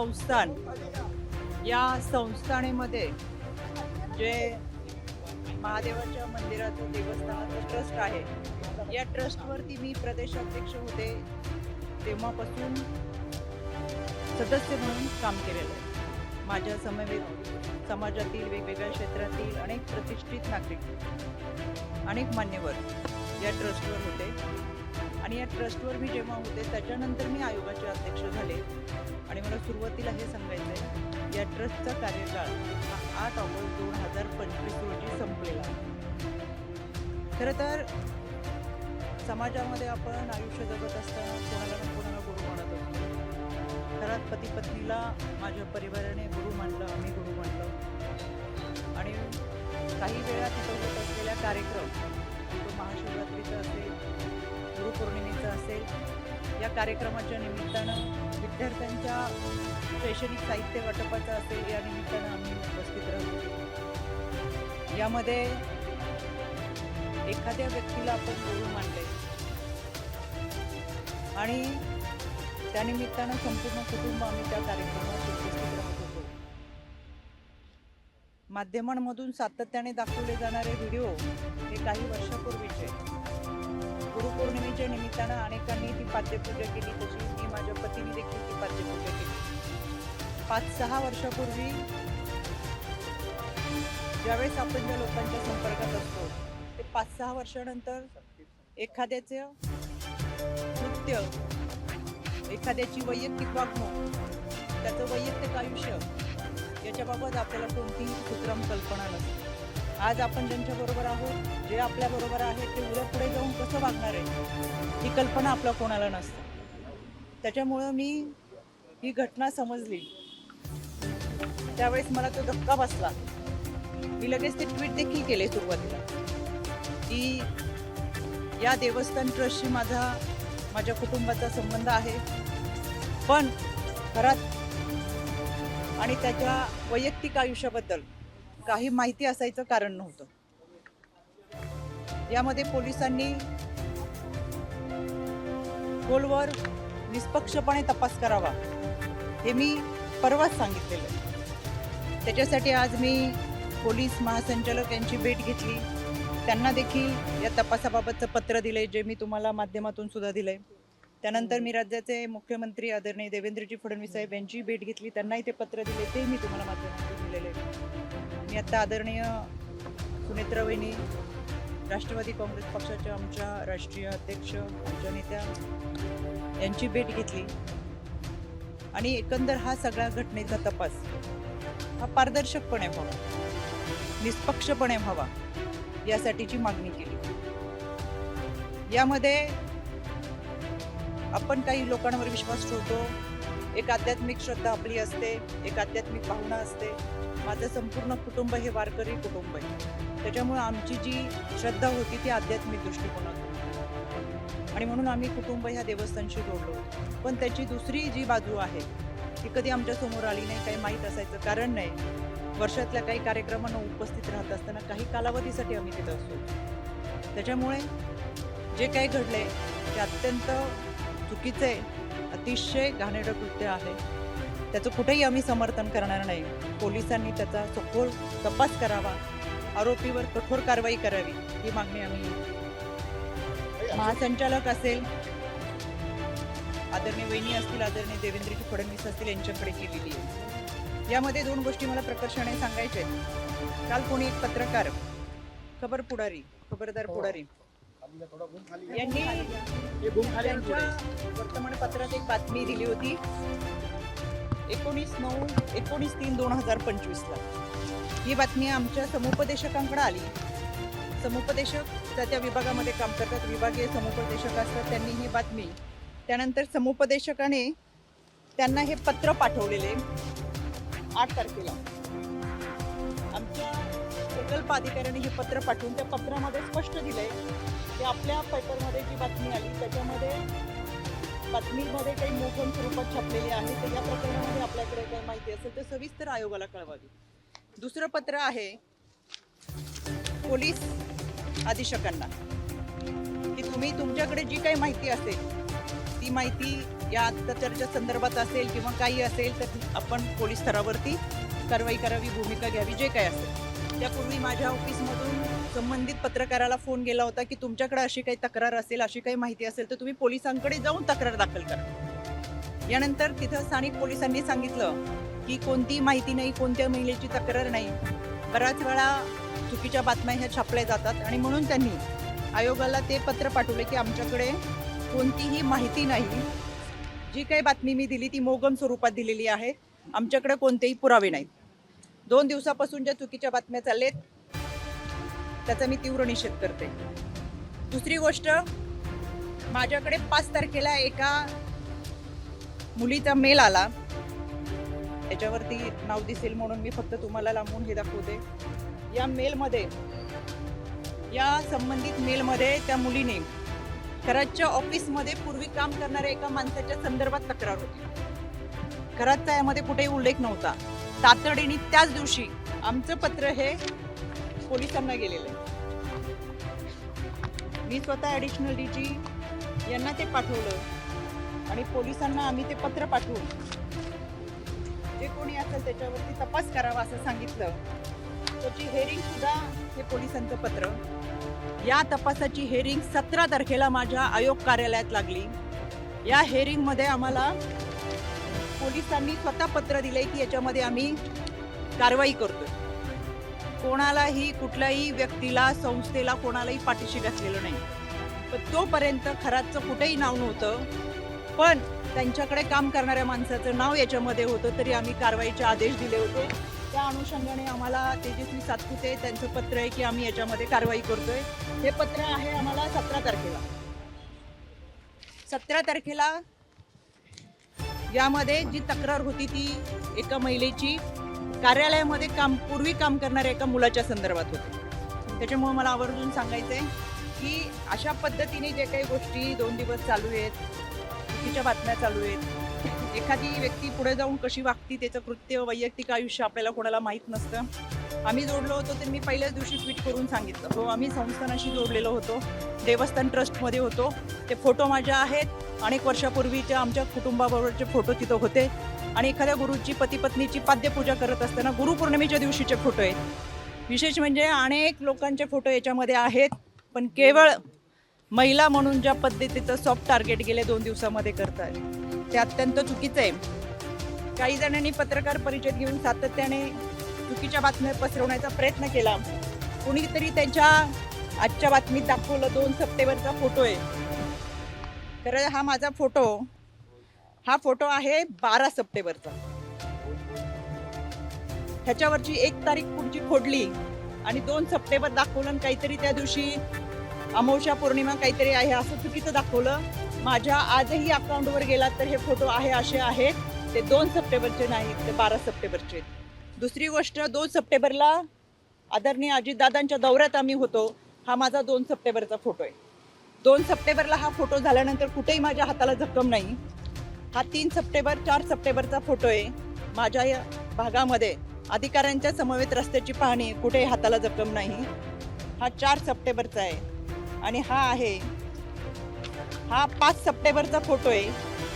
संस्थान, या संस्थानेमध्ये जे महादेवाच्या मंदिराचं देवस्थानाचं ट्रस्ट आहे, या ट्रस्टवरती मी प्रदेशाध्यक्ष होते तेव्हापासून सदस्य म्हणून काम केलेलं आहे. माझ्या समवेत समाजातील वेगवेगळ्या क्षेत्रातील अनेक प्रतिष्ठित नागरिक, अनेक मान्यवर या ट्रस्टवर होते आणि या ट्रस्टवर मी जेव्हा होते त्याच्यानंतर मी आयोगाचे अध्यक्ष झाले. आणि मला सुरुवातीला हे सांगायचं आहे, या ट्रस्टचा कार्यकाळ हा 8 ऑगस्ट 2025 रोजी संपलेला आहे. खरं तर समाजामध्ये आपण आयुष्य जगत असताना कोणाला ना कोणाला गुरु मानत असतो. घरात पती पत्नीला माझ्या परिवाराने गुरु मानलं, आम्ही गुरु मानलं. आणि काही वेळा तिथं होत असलेल्या कार्यक्रम, तो महाशिवरात्रीचा असेल, गुरुपौर्णिमेचा असेल, या कार्यक्रमाच्या निमित्तानं विद्यार्थ्यांच्या शैक्षणिक साहित्य वाटपाचा असेल, या निमित्तानं आम्ही उपस्थित राहतो. यामध्ये एखाद्या व्यक्तीला आपण गुरु मानले आणि त्यानिमित्तानं संपूर्ण कुटुंब आम्ही त्या कार्यक्रमात उपस्थित राहत होतो. माध्यमांमधून सातत्याने दाखवले जाणारे व्हिडिओ हे काही वर्षापूर्वीचे. गुरुपौर्णिमेच्या निमित्तानं अनेकांनी ती पाद्यपूजा केली, तशी मी माझ्या पतीने देखील ती पाद्यपूजा केली. 5-6 वर्षापूर्वी ज्यावेळेस आपण ज्या लोकांच्या संपर्कात असतो, ते 5-6 वर्षानंतर एखाद्याचं कृत्य, एखाद्याची वैयक्तिक वागणूक, त्याचं वैयक्तिक आयुष्य याच्याबाबत आपल्याला कोणतीही सुतराम कल्पना नसते. आज आपण ज्यांच्याबरोबर आहोत, जे आपल्याबरोबर आहेत, ते उद्या पुढे जाऊन कसं वागणार आहे ही कल्पना आपल्या कोणाला नसते. त्याच्यामुळं मी ही घटना समजली त्यावेळेस मला तो धक्का बसला. मी लगेच ते ट्विट देखील केले सुरुवातीला की या देवस्थान ट्रस्टशी माझ्या कुटुंबाचा संबंध आहे, पण घरात आणि त्याच्या वैयक्तिक आयुष्याबद्दल काही माहिती असायचं कारण नव्हतं. यामध्ये पोलिसांनी खोलवर निष्पक्षपणे तपास करावा हे मी परवाच सांगितलेलं आहे. त्याच्यासाठी आज मी पोलीस महासंचालक यांची भेट घेतली. त्यांना देखील या तपासाबाबतचं पत्र दिलंय, जे मी तुम्हाला माध्यमातून सुद्धा दिलंय. त्यानंतर मी राज्याचे मुख्यमंत्री आदरणीय देवेंद्रजी फडणवीस साहेब यांची भेट घेतली, त्यांनाही ते पत्र दिले, ते मी तुम्हाला माध्यमातून दिलेले आहे. मी आता आदरणीय सुनेत्रा वहिनी, राष्ट्रवादी काँग्रेस पक्षाच्या आमच्या राष्ट्रीय अध्यक्ष, आमच्या नेत्या यांची भेट घेतली आणि एकंदर हा सगळ्या घटनेचा तपास हा पारदर्शकपणे व्हावा, निष्पक्षपणे व्हावा यासाठीची मागणी केली. यामध्ये आपण काही लोकांवर विश्वास ठेवतो, एक आध्यात्मिक श्रद्धा आपली असते, एक आध्यात्मिक भावना असते. माझं संपूर्ण कुटुंब हे वारकरी कुटुंब आहे. त्याच्यामुळे आमची जी श्रद्धा होती ती आध्यात्मिक दृष्टिकोनातून, आणि म्हणून आम्ही कुटुंब ह्या देवस्थानशी जोडलो. पण त्याची दुसरी जी बाजू आहे ती कधी आमच्या समोर आली नाही, काही माहीत असायचं कारण नाही. वर्षातल्या काही कार्यक्रमांना उपस्थित राहत असताना काही कालावधीसाठी आम्ही तिथं असतो. त्याच्यामुळे जे काही घडलंय ते अत्यंत चुकीचं आहे, अतिशय घाणेरडं कृत्य आहे. त्याचं कुठेही आम्ही समर्थन करणार नाही. पोलिसांनी त्याचा सखोल तपास करावा, आरोपीवर कठोर कारवाई करावी ही मागणी आम्ही महासंचालक असेल, आदरणीय वहिनी असतील, आदरणीय देवेंद्रजी फडणवीस असतील यांच्याकडे केलेली आहे. यामध्ये 2 गोष्टी मला प्रकर्षाने सांगायच्या आहेत. काल कोणी एक पत्रकार, खबरदार पुढारी यांनी त्यांच्या वर्तमानपत्रात एक बातमी दिली होती 19/3/2025 ला. ही बातमी आमच्या समुपदेशकांकडे आली. समुपदेशक त्या विभागामध्ये काम करतात, विभागीय समुपदेशक असतात. त्यांनी ही बातमी, त्यानंतर समुपदेशकाने त्यांना हे पत्र पाठवलेले 8 तारखेला. आमच्या प्रकल्प अधिकाऱ्याने हे पत्र पाठवून त्या पत्रामध्ये स्पष्ट दिलंय की आपल्या पेपरमध्ये जी बातमी आली त्याच्यामध्ये बातमीमध्ये काही मोठ्या स्वरूपात छापलेली आहे, तर या प्रकरणामध्ये आपल्याकडे काही माहिती असेल तर सविस्तर आयोगाला कळवावी. दुसरं पत्र आहे पोलीस अधीक्षकांना की तुम्ही तुमच्याकडे जी काही माहिती असेल ती माहिती या अत्याचाराच्या संदर्भात असेल किंवा काही असेल तर आपण पोलीस स्तरावरती कारवाई करावी, भूमिका घ्यावी, जे काय असेल. त्यापूर्वी माझ्या ऑफिसमधून संबंधित पत्रकाराला फोन गेला होता की तुमच्याकडे अशी काही तक्रार असेल, अशी काही माहिती असेल तर तुम्ही पोलिसांकडे जाऊन तक्रार दाखल करा. यानंतर तिथं स्थानिक पोलिसांनी सांगितलं की कोणतीही माहिती नाही, कोणत्या महिलेची तक्रार नाही. बऱ्याच वेळा चुकीच्या बातम्या ह्या छापल्या जातात आणि म्हणून त्यांनी आयोगाला ते पत्र पाठवले की आमच्याकडे कोणतीही माहिती नाही, जी काही बातमी मी दिली ती मोगम स्वरूपात दिलेली आहे, आमच्याकडे कोणतेही पुरावे नाहीत. 2 दिवसापासून ज्या चुकीच्या बातम्या चाललेत त्याचा मी तीव्र निषेध करते. दुसरी गोष्ट, माझ्याकडे 5 तारखेला एका मुलीचा मेल आला. याच्यावरती नाव दिसेल म्हणून मी फक्त तुम्हाला लांबून हे दाखवते. या संबंधित मेलमध्ये त्या मुलीने कराडच्या ऑफिसमध्ये पूर्वी काम करणाऱ्या एका माणसाच्या संदर्भात तक्रार होती. कराडचा यामध्ये कुठेही उल्लेख नव्हता. तातडीने त्याच दिवशी आमचं पत्र हे पोलिसांना गेलेलं आहे. मी स्वतः ॲडिशनल DG यांना ते पाठवलं आणि पोलिसांना आम्ही ते पत्र पाठवून जे कोणी असेल त्याच्यावरती तपास करावा असं सांगितलं. त्याची हेअरिंग सुद्धा हे पोलिसांचं पत्र. या तपासाची हेअरिंग 17 तारखेला माझ्या आयोग कार्यालयात लागली. या हेअरिंगमध्ये आम्हाला पोलिसांनी स्वतः पत्र दिले की याच्यामध्ये आम्ही कारवाई करतोय. कोणालाही, कुठल्याही व्यक्तीला, संस्थेला, कोणालाही पाठीशी घातलेलं नाही. पण तोपर्यंत खराचं कुठेही नाव नव्हतं, पण त्यांच्याकडे काम करणाऱ्या माणसाचं नाव याच्यामध्ये होतं, तरी आम्ही कारवाईचे आदेश दिले होते. त्या अनुषंगाने आम्हाला तेजस्वी सातपुते त्यांचं पत्र आहे की आम्ही याच्यामध्ये कारवाई करतोय. हे पत्र आहे आम्हाला 17 तारखेला. 17 तारखेला यामध्ये जी तक्रार होती ती एका महिलेची कार्यालयामध्ये पूर्वी काम करणाऱ्या एका मुलाच्या संदर्भात होती. त्याच्यामुळे मला आवर्जून सांगायचं आहे की अशा पद्धतीने जे काही गोष्टी 2 दिवस चालू आहेत, चुकीच्या बातम्या चालू आहेत, एखादी व्यक्ती पुढे जाऊन कशी वागती, त्याचं कृत्य, वैयक्तिक आयुष्य आपल्याला कोणाला माहीत नसतं. आम्ही जोडलो होतो तर मी पहिल्याच दिवशी ट्विट करून सांगितलं, हो आम्ही संस्थानाशी जोडलेलो होतो, देवस्थान ट्रस्टमध्ये होतो. ते फोटो माझ्या आहेत. अनेक वर्षापूर्वीच्या आमच्या कुटुंबाबरोबरचे फोटो तिथं होते आणि एखाद्या गुरुची, पती पत्नीची पाद्यपूजा करत असताना गुरुपौर्णिमेच्या दिवशीचे फोटो आहेत. विशेष म्हणजे अनेक लोकांचे फोटो याच्यामध्ये आहेत, पण केवळ महिला म्हणून ज्या पद्धतीचं सॉफ्ट टार्गेट गेले 2 दिवसामध्ये करतात ते अत्यंत चुकीचं आहे. काही जणांनी पत्रकार परिषद घेऊन सातत्याने चुकीच्या बातम्या पसरवण्याचा प्रयत्न केला. कुणीतरी त्यांच्या आजच्या बातमीत दाखवलं 2 सप्टेंबरचा फोटो आहे. तर हा माझा हा फोटो आहे 12 सप्टेंबरचा. ह्याच्यावरची 1 तारीख पुढची खोडली आणि 2 सप्टेंबर दाखवलं. काहीतरी त्या दिवशी अमावस्या पौर्णिमा काहीतरी आहे असं चुकीचं दाखवलं. माझ्या आजही अकाउंटवर गेला तर हे फोटो आहे असे आहेत. ते 2 सप्टेंबरचे नाहीत, ते 12 सप्टेंबरचे. दुसरी गोष्ट, 2 सप्टेंबरला आदरणीय अजितदादांच्या दौऱ्यात आम्ही होतो. हा माझा 2 सप्टेंबरचा फोटो आहे. 2 सप्टेंबरला हा फोटो झाल्यानंतर कुठेही माझ्या हाताला जखम नाही. हा 3 सप्टेंबर 4 सप्टेंबरचा फोटो आहे. माझ्या या भागामध्ये अधिकाऱ्यांच्या समवेत रस्त्याची पाहणी, कुठेही हाताला जखम नाही. हा 4 सप्टेंबरचा आहे. आणि हा 5 सप्टेंबरचा फोटो आहे.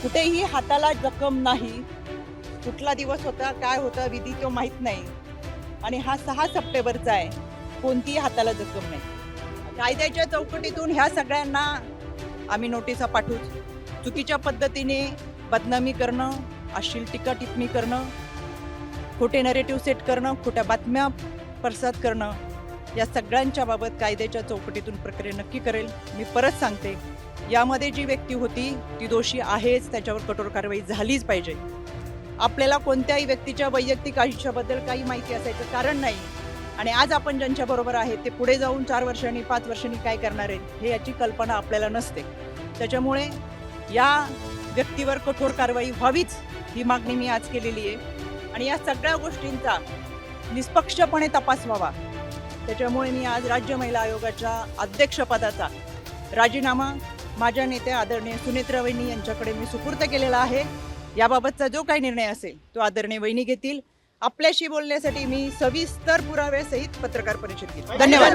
कुठेही हाताला जखम नाही. कुठला दिवस होता, काय होता, विधी तो माहीत नाही. आणि हा 6 सप्टेंबरचा आहे. कोणतीही हाताला जखम नाही. कायद्याच्या चौकटीतून ह्या सगळ्यांना आम्ही नोटिसा पाठवू. चुकीच्या पद्धतीने बदनामी करणं, अश्लील टीका टिप्पणी करणं, खोटे नरेटिव्ह सेट करणं, खोट्या बातम्या प्रसाद करणं, या सगळ्यांच्या बाबत कायद्याच्या चौकटीतून प्रक्रिया नक्की करेल. मी परत सांगते, यामध्ये जी व्यक्ती होती ती दोषी आहेच, त्याच्यावर कठोर कारवाई झालीच पाहिजे. आपल्याला कोणत्याही व्यक्तीच्या वैयक्तिक आयुष्याबद्दल काही माहिती असायचं कारण नाही. आणि आज आपण ज्यांच्याबरोबर आहे ते पुढे जाऊन 4 वर्षांनी 5 वर्षांनी काय करणार आहेत हे याची कल्पना आपल्याला नसते. त्याच्यामुळे या व्यक्तीवर कठोर कारवाई व्हावीच ही मागणी मी आज केलेली आहे. आणि या सगळ्या गोष्टींचा निष्पक्षपणे तपास व्हावा. त्याच्यामुळे मी आज राज्य महिला आयोगाच्या अध्यक्षपदाचा राजीनामा माझ्या नेत्या आदरणीय सुनेत्रा वहिनी यांच्याकडे मी सुपूर्द केलेला आहे. याबाबतचा जो काही निर्णय असेल तो आदरणीय वहिनी घेतील. आपल्याशी बोलण्यासाठी मी सविस्तर पुराव्यासहित पत्रकार परिषद घेतली. धन्यवाद.